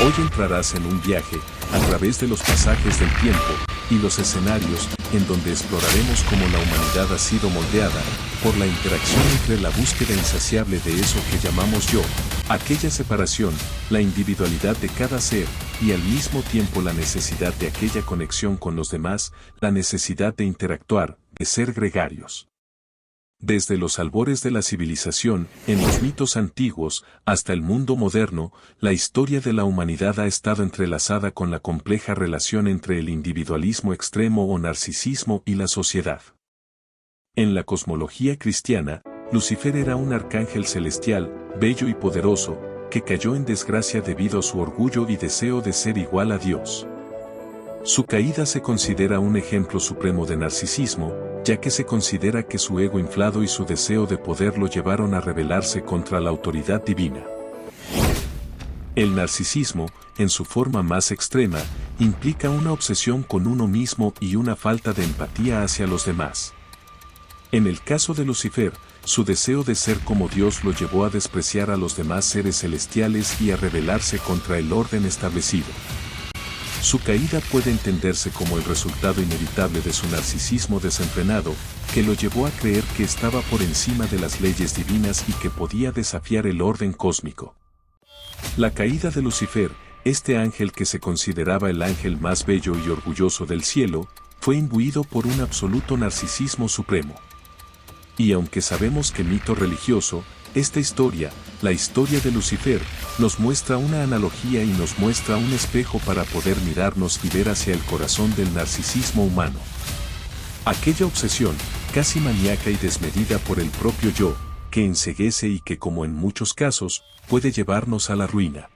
Hoy entrarás en un viaje, a través de los pasajes del tiempo, y los escenarios, en donde exploraremos cómo la humanidad ha sido moldeada, por la interacción entre la búsqueda insaciable de eso que llamamos yo, aquella separación, la individualidad de cada ser, y al mismo tiempo la necesidad de aquella conexión con los demás, la necesidad de interactuar, de ser gregarios. Desde los albores de la civilización, en los mitos antiguos, hasta el mundo moderno, la historia de la humanidad ha estado entrelazada con la compleja relación entre el individualismo extremo o narcisismo y la sociedad. En la cosmología cristiana, Lucifer era un arcángel celestial, bello y poderoso, que cayó en desgracia debido a su orgullo y deseo de ser igual a Dios. Su caída se considera un ejemplo supremo de narcisismo, ya que se considera que su ego inflado y su deseo de poder lo llevaron a rebelarse contra la autoridad divina. El narcisismo, en su forma más extrema, implica una obsesión con uno mismo y una falta de empatía hacia los demás. En el caso de Lucifer, su deseo de ser como Dios lo llevó a despreciar a los demás seres celestiales y a rebelarse contra el orden establecido. Su caída puede entenderse como el resultado inevitable de su narcisismo desenfrenado, que lo llevó a creer que estaba por encima de las leyes divinas y que podía desafiar el orden cósmico. La caída de Lucifer, este ángel que se consideraba el ángel más bello y orgulloso del cielo, fue imbuido por un absoluto narcisismo supremo. Y aunque sabemos que mito religioso, esta historia, la historia de Lucifer, nos muestra una analogía y nos muestra un espejo para poder mirarnos y ver hacia el corazón del narcisismo humano. Aquella obsesión, casi maníaca y desmedida por el propio yo, que enceguece y que como en muchos casos, puede llevarnos a la ruina.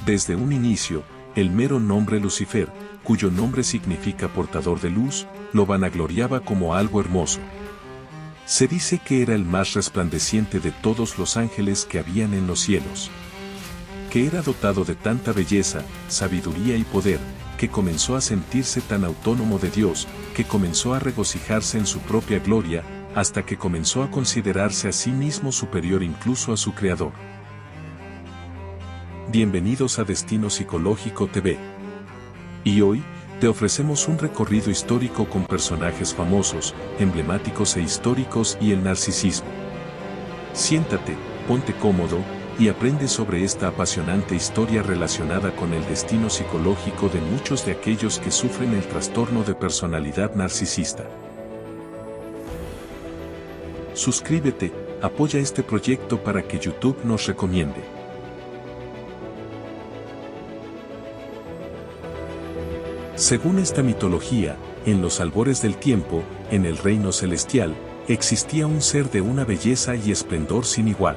Desde un inicio, el mero nombre Lucifer, cuyo nombre significa portador de luz, lo vanagloriaba como algo hermoso. Se dice que era el más resplandeciente de todos los ángeles que habían en los cielos. Que era dotado de tanta belleza, sabiduría y poder, que comenzó a sentirse tan autónomo de Dios, que comenzó a regocijarse en su propia gloria, hasta que comenzó a considerarse a sí mismo superior incluso a su Creador. Bienvenidos a Destino Psicológico TV. Y hoy, te ofrecemos un recorrido histórico con personajes famosos, emblemáticos e históricos y el narcisismo. Siéntate, ponte cómodo, y aprende sobre esta apasionante historia relacionada con el destino psicológico de muchos de aquellos que sufren el trastorno de personalidad narcisista. Suscríbete, apoya este proyecto para que YouTube nos recomiende. Según esta mitología, en los albores del tiempo, en el reino celestial, existía un ser de una belleza y esplendor sin igual.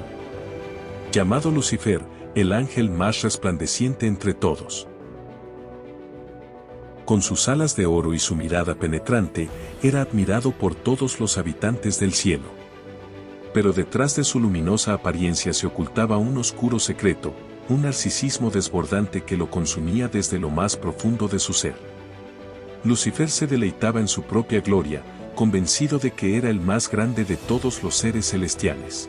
Llamado Lucifer, el ángel más resplandeciente entre todos. Con sus alas de oro y su mirada penetrante, era admirado por todos los habitantes del cielo. Pero detrás de su luminosa apariencia se ocultaba un oscuro secreto, un narcisismo desbordante que lo consumía desde lo más profundo de su ser. Lucifer se deleitaba en su propia gloria, convencido de que era el más grande de todos los seres celestiales.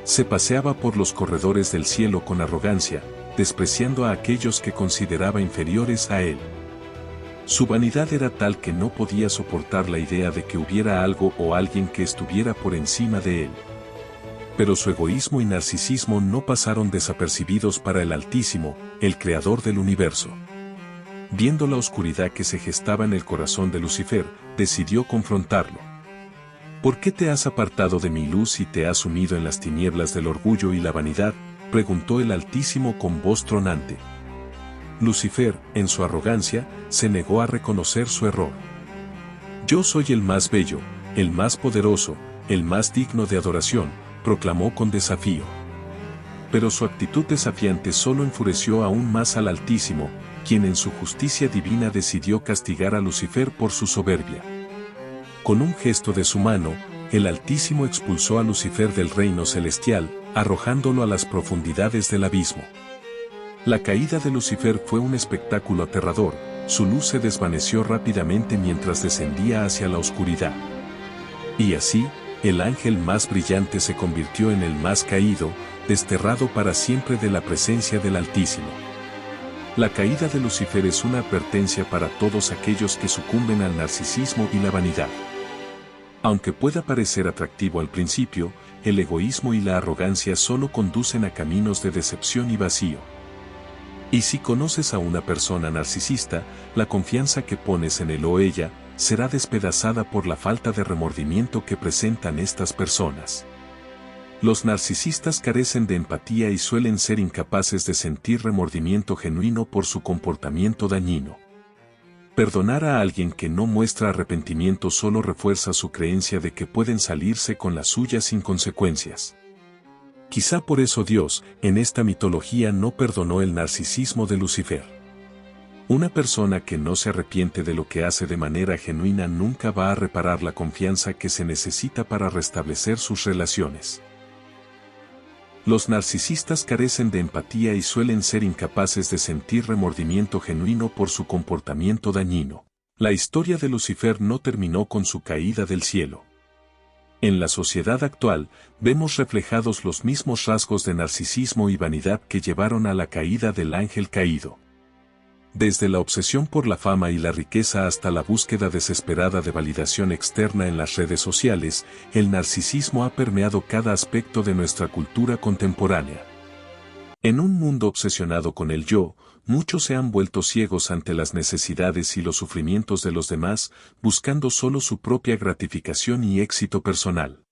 Se paseaba por los corredores del cielo con arrogancia, despreciando a aquellos que consideraba inferiores a él. Su vanidad era tal que no podía soportar la idea de que hubiera algo o alguien que estuviera por encima de él. Pero su egoísmo y narcisismo no pasaron desapercibidos para el Altísimo, el Creador del universo. Viendo la oscuridad que se gestaba en el corazón de Lucifer, decidió confrontarlo. ¿Por qué te has apartado de mi luz y te has sumido en las tinieblas del orgullo y la vanidad?, preguntó el Altísimo con voz tronante. Lucifer, en su arrogancia, se negó a reconocer su error. Yo soy el más bello, el más poderoso, el más digno de adoración, proclamó con desafío. Pero su actitud desafiante solo enfureció aún más al Altísimo, quien en su justicia divina decidió castigar a Lucifer por su soberbia. Con un gesto de su mano, el Altísimo expulsó a Lucifer del reino celestial, arrojándolo a las profundidades del abismo. La caída de Lucifer fue un espectáculo aterrador, su luz se desvaneció rápidamente mientras descendía hacia la oscuridad. Y así, el ángel más brillante se convirtió en el más caído, desterrado para siempre de la presencia del Altísimo. La caída de Lucifer es una advertencia para todos aquellos que sucumben al narcisismo y la vanidad. Aunque pueda parecer atractivo al principio, el egoísmo y la arrogancia solo conducen a caminos de decepción y vacío. Y si conoces a una persona narcisista, la confianza que pones en él o ella será despedazada por la falta de remordimiento que presentan estas personas. Los narcisistas carecen de empatía y suelen ser incapaces de sentir remordimiento genuino por su comportamiento dañino. Perdonar a alguien que no muestra arrepentimiento solo refuerza su creencia de que pueden salirse con la suya sin consecuencias. Quizá por eso Dios, en esta mitología, no perdonó el narcisismo de Lucifer. Una persona que no se arrepiente de lo que hace de manera genuina nunca va a reparar la confianza que se necesita para restablecer sus relaciones. Los narcisistas carecen de empatía y suelen ser incapaces de sentir remordimiento genuino por su comportamiento dañino. La historia de Lucifer no terminó con su caída del cielo. En la sociedad actual, vemos reflejados los mismos rasgos de narcisismo y vanidad que llevaron a la caída del ángel caído. Desde la obsesión por la fama y la riqueza hasta la búsqueda desesperada de validación externa en las redes sociales, el narcisismo ha permeado cada aspecto de nuestra cultura contemporánea. En un mundo obsesionado con el yo, muchos se han vuelto ciegos ante las necesidades y los sufrimientos de los demás, buscando solo su propia gratificación y éxito personal.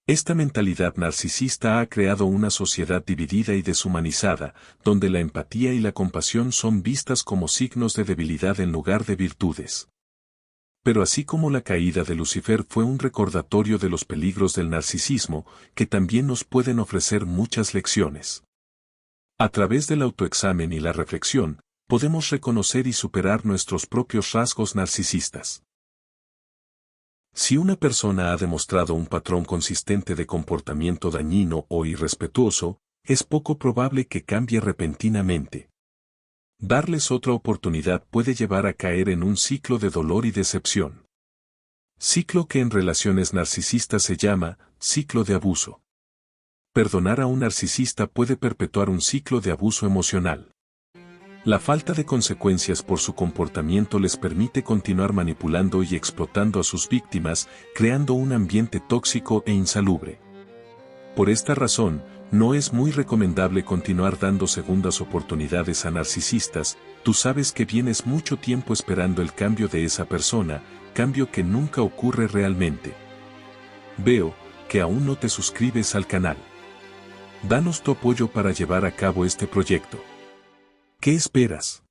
Esta mentalidad narcisista ha creado una sociedad dividida y deshumanizada, donde la empatía y la compasión son vistas como signos de debilidad en lugar de virtudes. Pero así como la caída de Lucifer fue un recordatorio de los peligros del narcisismo, que también nos pueden ofrecer muchas lecciones. A través del autoexamen y la reflexión, podemos reconocer y superar nuestros propios rasgos narcisistas. Si una persona ha demostrado un patrón consistente de comportamiento dañino o irrespetuoso, es poco probable que cambie repentinamente. Darles otra oportunidad puede llevar a caer en un ciclo de dolor y decepción. Ciclo que en relaciones narcisistas se llama ciclo de abuso. Perdonar a un narcisista puede perpetuar un ciclo de abuso emocional. La falta de consecuencias por su comportamiento les permite continuar manipulando y explotando a sus víctimas, creando un ambiente tóxico e insalubre. Por esta razón, no es muy recomendable continuar dando segundas oportunidades a narcisistas. Tú sabes que vienes mucho tiempo esperando el cambio de esa persona, cambio que nunca ocurre realmente. Veo que aún no te suscribes al canal. Danos tu apoyo para llevar a cabo este proyecto. ¿Qué esperas?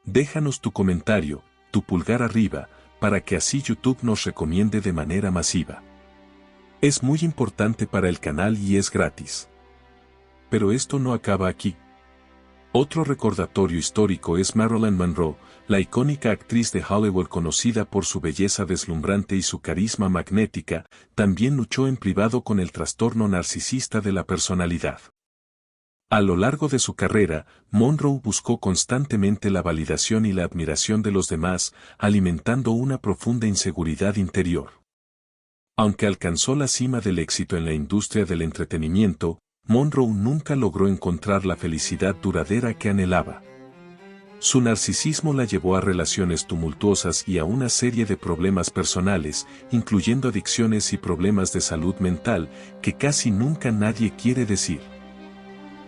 Déjanos tu comentario, tu pulgar arriba, para que así YouTube nos recomiende de manera masiva. Es muy importante para el canal y es gratis. Pero esto no acaba aquí. Otro recordatorio histórico es Marilyn Monroe, la icónica actriz de Hollywood conocida por su belleza deslumbrante y su carisma magnética, también luchó en privado con el trastorno narcisista de la personalidad. A lo largo de su carrera, Monroe buscó constantemente la validación y la admiración de los demás, alimentando una profunda inseguridad interior. Aunque alcanzó la cima del éxito en la industria del entretenimiento, Monroe nunca logró encontrar la felicidad duradera que anhelaba. Su narcisismo la llevó a relaciones tumultuosas y a una serie de problemas personales, incluyendo adicciones y problemas de salud mental, que casi nunca nadie quiere decir.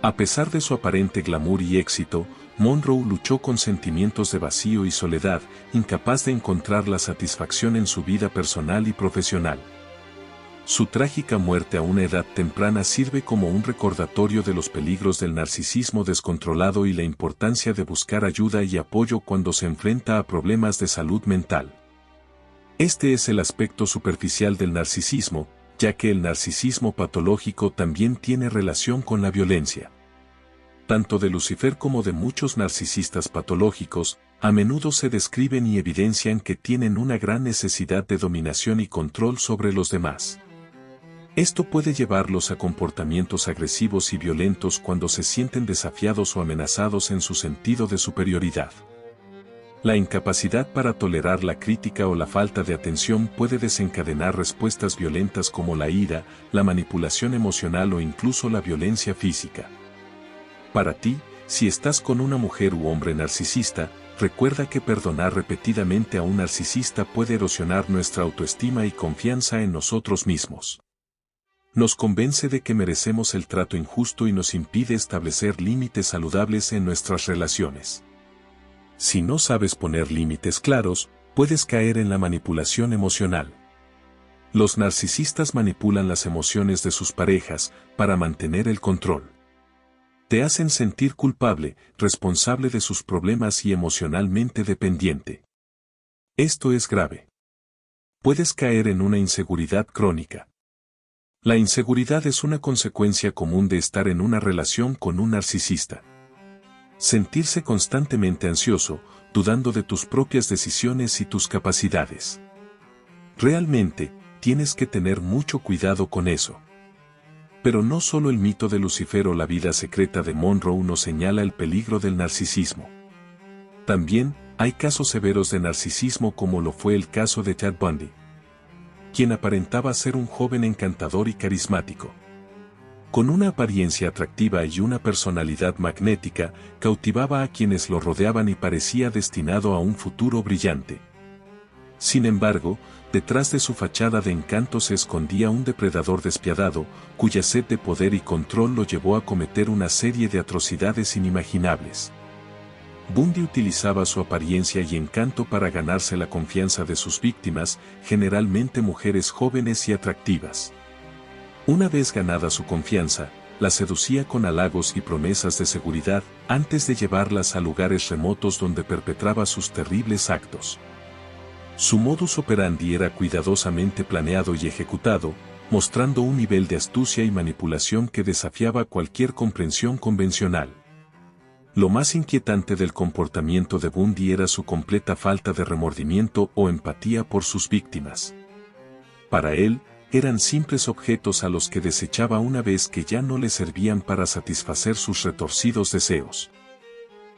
A pesar de su aparente glamour y éxito, Monroe luchó con sentimientos de vacío y soledad, incapaz de encontrar la satisfacción en su vida personal y profesional. Su trágica muerte a una edad temprana sirve como un recordatorio de los peligros del narcisismo descontrolado y la importancia de buscar ayuda y apoyo cuando se enfrenta a problemas de salud mental. Este es el aspecto superficial del narcisismo, ya que el narcisismo patológico también tiene relación con la violencia. Tanto de Lucifer como de muchos narcisistas patológicos, a menudo se describen y evidencian que tienen una gran necesidad de dominación y control sobre los demás. Esto puede llevarlos a comportamientos agresivos y violentos cuando se sienten desafiados o amenazados en su sentido de superioridad. La incapacidad para tolerar la crítica o la falta de atención puede desencadenar respuestas violentas como la ira, la manipulación emocional o incluso la violencia física. Para ti, si estás con una mujer u hombre narcisista, recuerda que perdonar repetidamente a un narcisista puede erosionar nuestra autoestima y confianza en nosotros mismos. Nos convence de que merecemos el trato injusto y nos impide establecer límites saludables en nuestras relaciones. Si no sabes poner límites claros, puedes caer en la manipulación emocional. Los narcisistas manipulan las emociones de sus parejas para mantener el control. Te hacen sentir culpable, responsable de sus problemas y emocionalmente dependiente. Esto es grave. Puedes caer en una inseguridad crónica. La inseguridad es una consecuencia común de estar en una relación con un narcisista. Sentirse constantemente ansioso, dudando de tus propias decisiones y tus capacidades. Realmente, tienes que tener mucho cuidado con eso. Pero no solo el mito de Lucifer o la vida secreta de Monroe nos señala el peligro del narcisismo. También, hay casos severos de narcisismo como lo fue el caso de Ted Bundy, quien aparentaba ser un joven encantador y carismático. Con una apariencia atractiva y una personalidad magnética, cautivaba a quienes lo rodeaban y parecía destinado a un futuro brillante. Sin embargo, detrás de su fachada de encanto se escondía un depredador despiadado, cuya sed de poder y control lo llevó a cometer una serie de atrocidades inimaginables. Bundy utilizaba su apariencia y encanto para ganarse la confianza de sus víctimas, generalmente mujeres jóvenes y atractivas. Una vez ganada su confianza, la seducía con halagos y promesas de seguridad, antes de llevarlas a lugares remotos donde perpetraba sus terribles actos. Su modus operandi era cuidadosamente planeado y ejecutado, mostrando un nivel de astucia y manipulación que desafiaba cualquier comprensión convencional. Lo más inquietante del comportamiento de Bundy era su completa falta de remordimiento o empatía por sus víctimas. Para él, eran simples objetos a los que desechaba una vez que ya no le servían para satisfacer sus retorcidos deseos.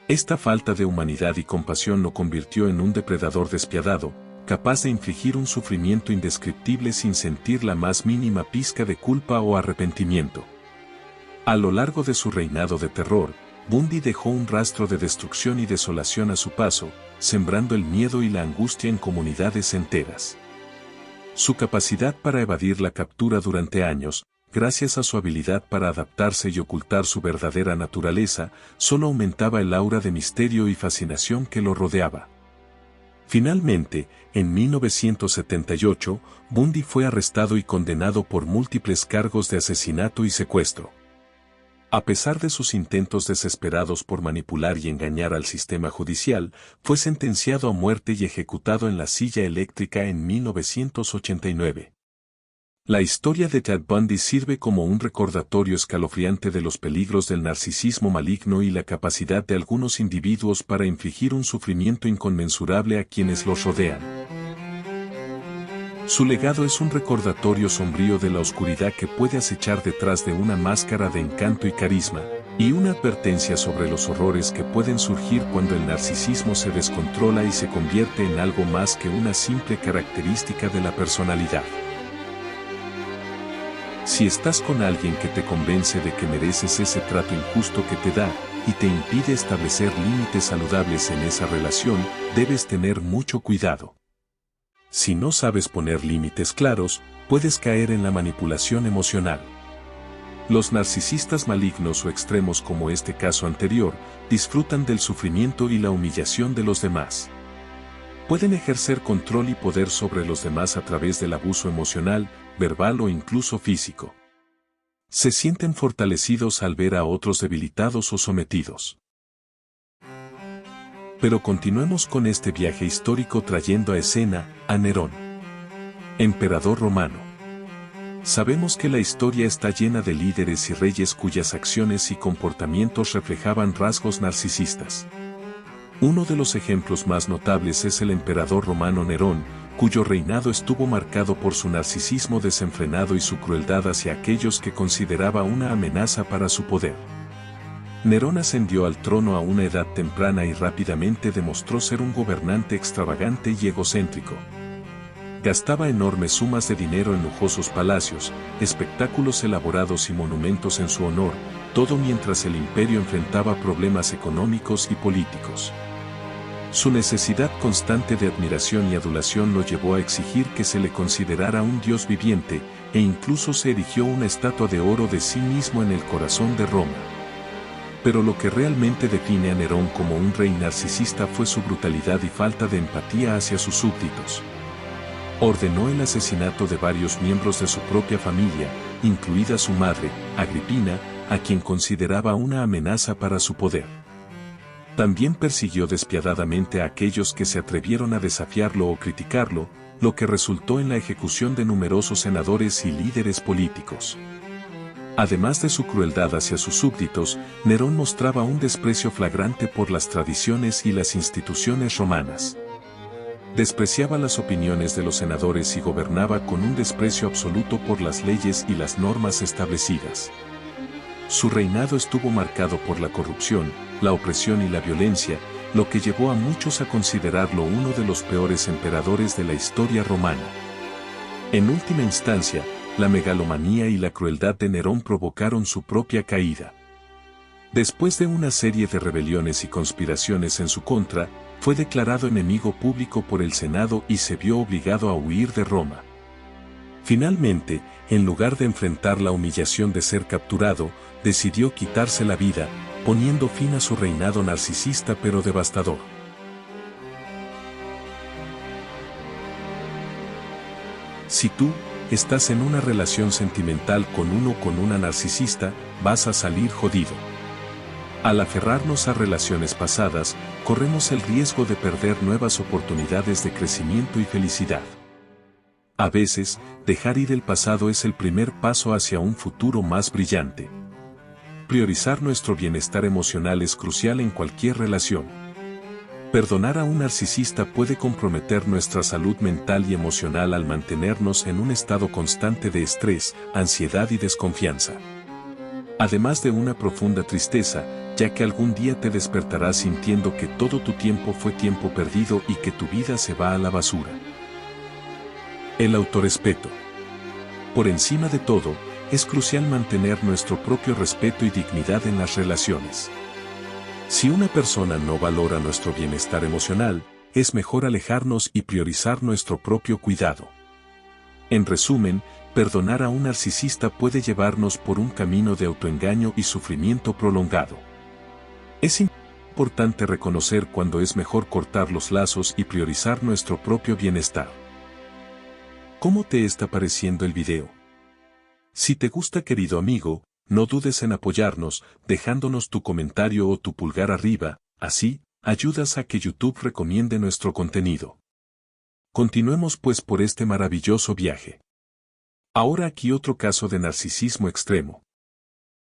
Esta falta de humanidad y compasión lo convirtió en un depredador despiadado, capaz de infligir un sufrimiento indescriptible sin sentir la más mínima pizca de culpa o arrepentimiento. A lo largo de su reinado de terror, Bundy dejó un rastro de destrucción y desolación a su paso, sembrando el miedo y la angustia en comunidades enteras. Su capacidad para evadir la captura durante años, gracias a su habilidad para adaptarse y ocultar su verdadera naturaleza, solo aumentaba el aura de misterio y fascinación que lo rodeaba. Finalmente, en 1978, Bundy fue arrestado y condenado por múltiples cargos de asesinato y secuestro. A pesar de sus intentos desesperados por manipular y engañar al sistema judicial, fue sentenciado a muerte y ejecutado en la silla eléctrica en 1989. La historia de Ted Bundy sirve como un recordatorio escalofriante de los peligros del narcisismo maligno y la capacidad de algunos individuos para infligir un sufrimiento inconmensurable a quienes los rodean. Su legado es un recordatorio sombrío de la oscuridad que puede acechar detrás de una máscara de encanto y carisma, y una advertencia sobre los horrores que pueden surgir cuando el narcisismo se descontrola y se convierte en algo más que una simple característica de la personalidad. Si estás con alguien que te convence de que mereces ese trato injusto que te da, y te impide establecer límites saludables en esa relación, debes tener mucho cuidado. Si no sabes poner límites claros, puedes caer en la manipulación emocional. Los narcisistas malignos o extremos como este caso anterior, disfrutan del sufrimiento y la humillación de los demás. Pueden ejercer control y poder sobre los demás a través del abuso emocional, verbal o incluso físico. Se sienten fortalecidos al ver a otros debilitados o sometidos. Pero continuemos con este viaje histórico trayendo a escena a Nerón, emperador romano. Sabemos que la historia está llena de líderes y reyes cuyas acciones y comportamientos reflejaban rasgos narcisistas. Uno de los ejemplos más notables es el emperador romano Nerón, cuyo reinado estuvo marcado por su narcisismo desenfrenado y su crueldad hacia aquellos que consideraba una amenaza para su poder. Nerón ascendió al trono a una edad temprana y rápidamente demostró ser un gobernante extravagante y egocéntrico. Gastaba enormes sumas de dinero en lujosos palacios, espectáculos elaborados y monumentos en su honor, todo mientras el imperio enfrentaba problemas económicos y políticos. Su necesidad constante de admiración y adulación lo llevó a exigir que se le considerara un dios viviente, e incluso se erigió una estatua de oro de sí mismo en el corazón de Roma. Pero lo que realmente define a Nerón como un rey narcisista fue su brutalidad y falta de empatía hacia sus súbditos. Ordenó el asesinato de varios miembros de su propia familia, incluida su madre, Agripina, a quien consideraba una amenaza para su poder. También persiguió despiadadamente a aquellos que se atrevieron a desafiarlo o criticarlo, lo que resultó en la ejecución de numerosos senadores y líderes políticos. Además de su crueldad hacia sus súbditos, Nerón mostraba un desprecio flagrante por las tradiciones y las instituciones romanas. Despreciaba las opiniones de los senadores y gobernaba con un desprecio absoluto por las leyes y las normas establecidas. Su reinado estuvo marcado por la corrupción, la opresión y la violencia, lo que llevó a muchos a considerarlo uno de los peores emperadores de la historia romana. En última instancia, la megalomanía y la crueldad de Nerón provocaron su propia caída. Después de una serie de rebeliones y conspiraciones en su contra, fue declarado enemigo público por el Senado y se vio obligado a huir de Roma. Finalmente, en lugar de enfrentar la humillación de ser capturado, decidió quitarse la vida, poniendo fin a su reinado narcisista pero devastador. Si tú estás en una relación sentimental con uno o con una narcisista, vas a salir jodido. Al aferrarnos a relaciones pasadas, corremos el riesgo de perder nuevas oportunidades de crecimiento y felicidad. A veces, dejar ir el pasado es el primer paso hacia un futuro más brillante. Priorizar nuestro bienestar emocional es crucial en cualquier relación. Perdonar a un narcisista puede comprometer nuestra salud mental y emocional al mantenernos en un estado constante de estrés, ansiedad y desconfianza. Además de una profunda tristeza, ya que algún día te despertarás sintiendo que todo tu tiempo fue tiempo perdido y que tu vida se va a la basura. El autorrespeto. Por encima de todo, es crucial mantener nuestro propio respeto y dignidad en las relaciones. Si una persona no valora nuestro bienestar emocional, es mejor alejarnos y priorizar nuestro propio cuidado. En resumen, perdonar a un narcisista puede llevarnos por un camino de autoengaño y sufrimiento prolongado. Es importante reconocer cuando es mejor cortar los lazos y priorizar nuestro propio bienestar. ¿Cómo te está pareciendo el video? Si te gusta, querido amigo, no dudes en apoyarnos, dejándonos tu comentario o tu pulgar arriba, así, ayudas a que YouTube recomiende nuestro contenido. Continuemos pues por este maravilloso viaje. Ahora aquí otro caso de narcisismo extremo.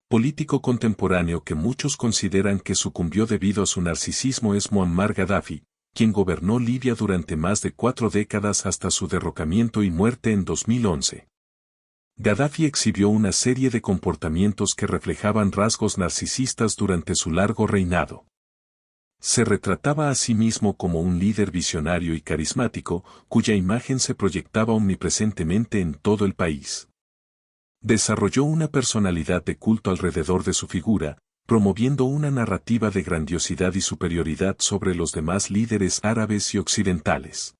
Político contemporáneo que muchos consideran que sucumbió debido a su narcisismo es Muammar Gaddafi, quien gobernó Libia durante más de 4 décadas hasta su derrocamiento y muerte en 2011. Gaddafi exhibió una serie de comportamientos que reflejaban rasgos narcisistas durante su largo reinado. Se retrataba a sí mismo como un líder visionario y carismático, cuya imagen se proyectaba omnipresentemente en todo el país. Desarrolló una personalidad de culto alrededor de su figura, promoviendo una narrativa de grandiosidad y superioridad sobre los demás líderes árabes y occidentales.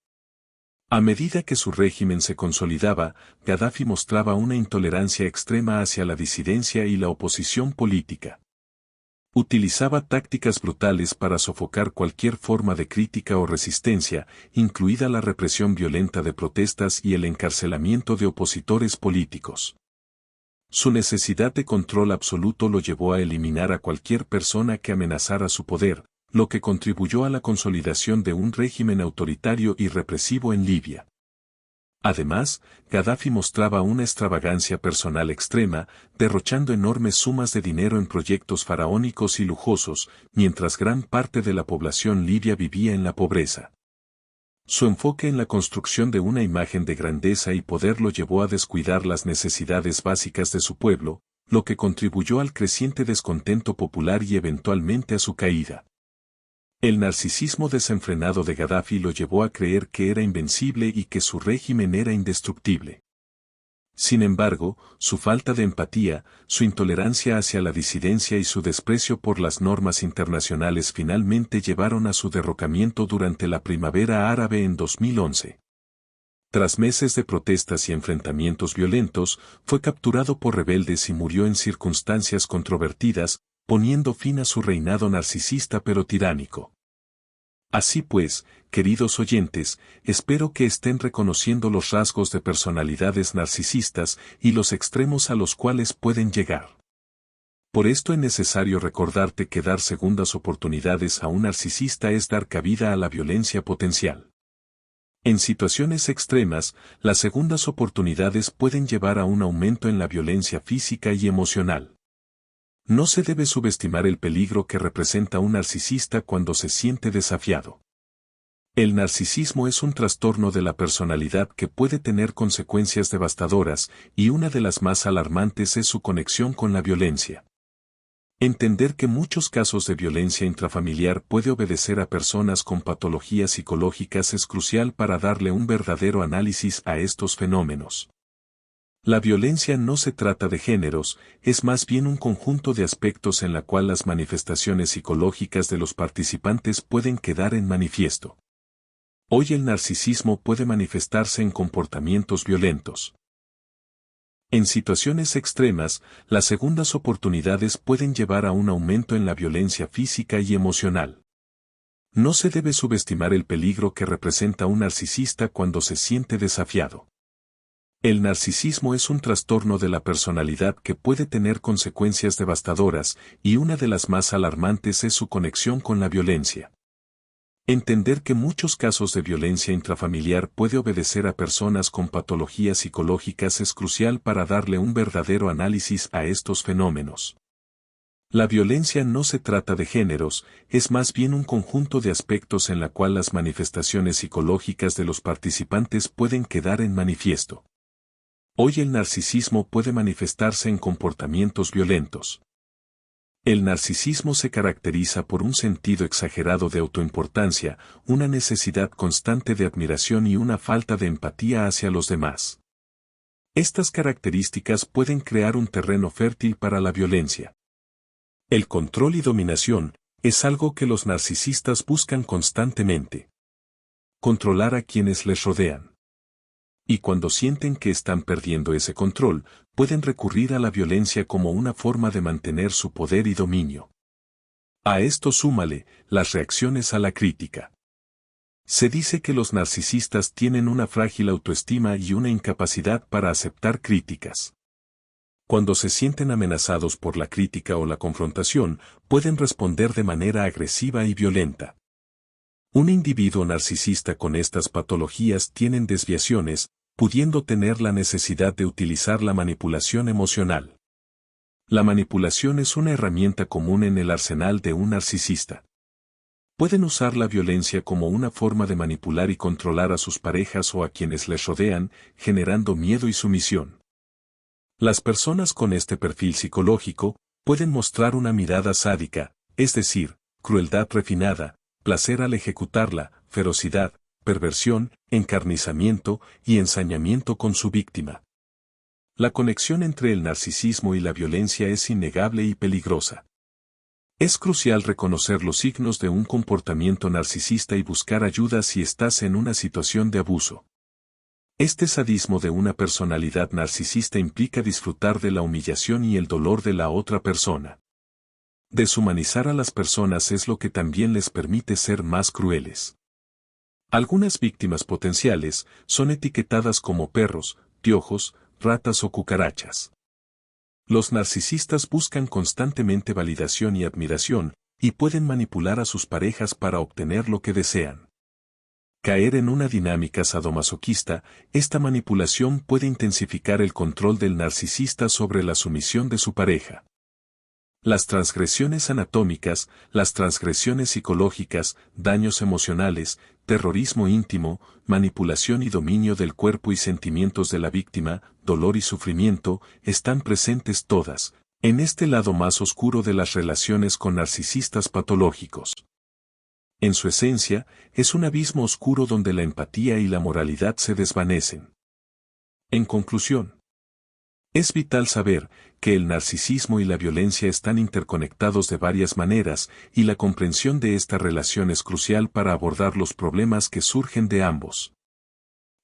A medida que su régimen se consolidaba, Gaddafi mostraba una intolerancia extrema hacia la disidencia y la oposición política. Utilizaba tácticas brutales para sofocar cualquier forma de crítica o resistencia, incluida la represión violenta de protestas y el encarcelamiento de opositores políticos. Su necesidad de control absoluto lo llevó a eliminar a cualquier persona que amenazara su poder, lo que contribuyó a la consolidación de un régimen autoritario y represivo en Libia. Además, Gaddafi mostraba una extravagancia personal extrema, derrochando enormes sumas de dinero en proyectos faraónicos y lujosos, mientras gran parte de la población libia vivía en la pobreza. Su enfoque en la construcción de una imagen de grandeza y poder lo llevó a descuidar las necesidades básicas de su pueblo, lo que contribuyó al creciente descontento popular y eventualmente a su caída. El narcisismo desenfrenado de Gaddafi lo llevó a creer que era invencible y que su régimen era indestructible. Sin embargo, su falta de empatía, su intolerancia hacia la disidencia y su desprecio por las normas internacionales finalmente llevaron a su derrocamiento durante la primavera árabe en 2011. Tras meses de protestas y enfrentamientos violentos, fue capturado por rebeldes y murió en circunstancias controvertidas, poniendo fin a su reinado narcisista pero tiránico. Así pues, queridos oyentes, espero que estén reconociendo los rasgos de personalidades narcisistas y los extremos a los cuales pueden llegar. Por esto es necesario recordarte que dar segundas oportunidades a un narcisista es dar cabida a la violencia potencial. En situaciones extremas, las segundas oportunidades pueden llevar a un aumento en la violencia física y emocional. No se debe subestimar el peligro que representa un narcisista cuando se siente desafiado. El narcisismo es un trastorno de la personalidad que puede tener consecuencias devastadoras, y una de las más alarmantes es su conexión con la violencia. Entender que muchos casos de violencia intrafamiliar puede obedecer a personas con patologías psicológicas es crucial para darle un verdadero análisis a estos fenómenos. La violencia no se trata de géneros, es más bien un conjunto de aspectos en la cual las manifestaciones psicológicas de los participantes pueden quedar en manifiesto. Hoy el narcisismo puede manifestarse en comportamientos violentos. En situaciones extremas, las segundas oportunidades pueden llevar a un aumento en la violencia física y emocional. No se debe subestimar el peligro que representa un narcisista cuando se siente desafiado. El narcisismo es un trastorno de la personalidad que puede tener consecuencias devastadoras, y una de las más alarmantes es su conexión con la violencia. Entender que muchos casos de violencia intrafamiliar puede obedecer a personas con patologías psicológicas es crucial para darle un verdadero análisis a estos fenómenos. La violencia no se trata de géneros, es más bien un conjunto de aspectos en la cual las manifestaciones psicológicas de los participantes pueden quedar en manifiesto. Hoy el narcisismo puede manifestarse en comportamientos violentos. El narcisismo se caracteriza por un sentido exagerado de autoimportancia, una necesidad constante de admiración y una falta de empatía hacia los demás. Estas características pueden crear un terreno fértil para la violencia. El control y dominación es algo que los narcisistas buscan constantemente. Controlar a quienes les rodean. Y cuando sienten que están perdiendo ese control, pueden recurrir a la violencia como una forma de mantener su poder y dominio. A esto súmale las reacciones a la crítica. Se dice que los narcisistas tienen una frágil autoestima y una incapacidad para aceptar críticas. Cuando se sienten amenazados por la crítica o la confrontación, pueden responder de manera agresiva y violenta. Un individuo narcisista con estas patologías tiene desviaciones, pudiendo tener la necesidad de utilizar la manipulación emocional. La manipulación es una herramienta común en el arsenal de un narcisista. Pueden usar la violencia como una forma de manipular y controlar a sus parejas o a quienes les rodean, generando miedo y sumisión. Las personas con este perfil psicológico pueden mostrar una mirada sádica, es decir, crueldad refinada, placer al ejecutarla, ferocidad, perversión, encarnizamiento y ensañamiento con su víctima. La conexión entre el narcisismo y la violencia es innegable y peligrosa. Es crucial reconocer los signos de un comportamiento narcisista y buscar ayuda si estás en una situación de abuso. Este sadismo de una personalidad narcisista implica disfrutar de la humillación y el dolor de la otra persona. Deshumanizar a las personas es lo que también les permite ser más crueles. Algunas víctimas potenciales son etiquetadas como perros, piojos, ratas o cucarachas. Los narcisistas buscan constantemente validación y admiración, y pueden manipular a sus parejas para obtener lo que desean. Caer en una dinámica sadomasoquista, esta manipulación puede intensificar el control del narcisista sobre la sumisión de su pareja. Las transgresiones anatómicas, las transgresiones psicológicas, daños emocionales, terrorismo íntimo, manipulación y dominio del cuerpo y sentimientos de la víctima, dolor y sufrimiento, están presentes todas, en este lado más oscuro de las relaciones con narcisistas patológicos. En su esencia, es un abismo oscuro donde la empatía y la moralidad se desvanecen. En conclusión, es vital saber que el narcisismo y la violencia están interconectados de varias maneras y la comprensión de esta relación es crucial para abordar los problemas que surgen de ambos.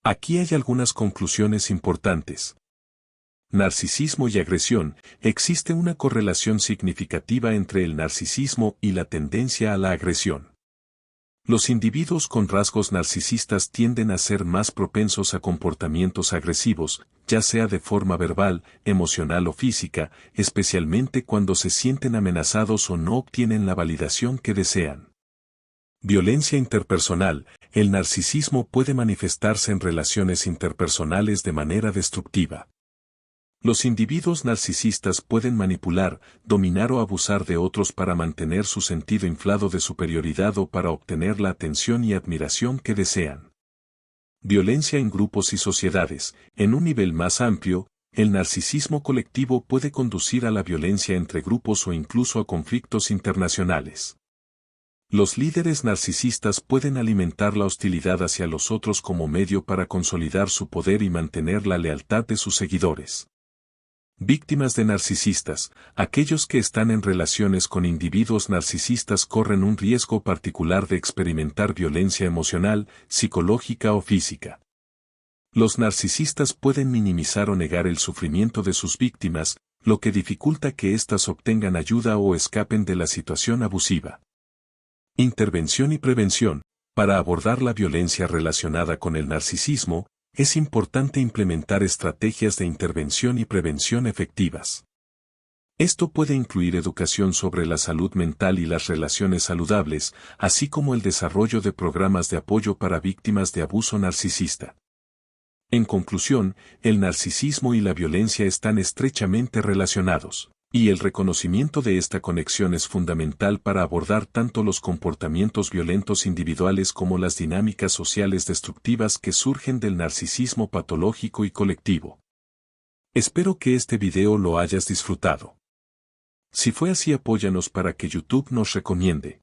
Aquí hay algunas conclusiones importantes. Narcisismo y agresión. Existe una correlación significativa entre el narcisismo y la tendencia a la agresión. Los individuos con rasgos narcisistas tienden a ser más propensos a comportamientos agresivos, ya sea de forma verbal, emocional o física, especialmente cuando se sienten amenazados o no obtienen la validación que desean. Violencia interpersonal. El narcisismo puede manifestarse en relaciones interpersonales de manera destructiva. Los individuos narcisistas pueden manipular, dominar o abusar de otros para mantener su sentido inflado de superioridad o para obtener la atención y admiración que desean. Violencia en grupos y sociedades. En un nivel más amplio, el narcisismo colectivo puede conducir a la violencia entre grupos o incluso a conflictos internacionales. Los líderes narcisistas pueden alimentar la hostilidad hacia los otros como medio para consolidar su poder y mantener la lealtad de sus seguidores. Víctimas de narcisistas. Aquellos que están en relaciones con individuos narcisistas corren un riesgo particular de experimentar violencia emocional, psicológica o física. Los narcisistas pueden minimizar o negar el sufrimiento de sus víctimas, lo que dificulta que éstas obtengan ayuda o escapen de la situación abusiva. Intervención y prevención. Para abordar la violencia relacionada con el narcisismo, es importante implementar estrategias de intervención y prevención efectivas. Esto puede incluir educación sobre la salud mental y las relaciones saludables, así como el desarrollo de programas de apoyo para víctimas de abuso narcisista. En conclusión, el narcisismo y la violencia están estrechamente relacionados, y el reconocimiento de esta conexión es fundamental para abordar tanto los comportamientos violentos individuales como las dinámicas sociales destructivas que surgen del narcisismo patológico y colectivo. Espero que este video lo hayas disfrutado. Si fue así, apóyanos para que YouTube nos recomiende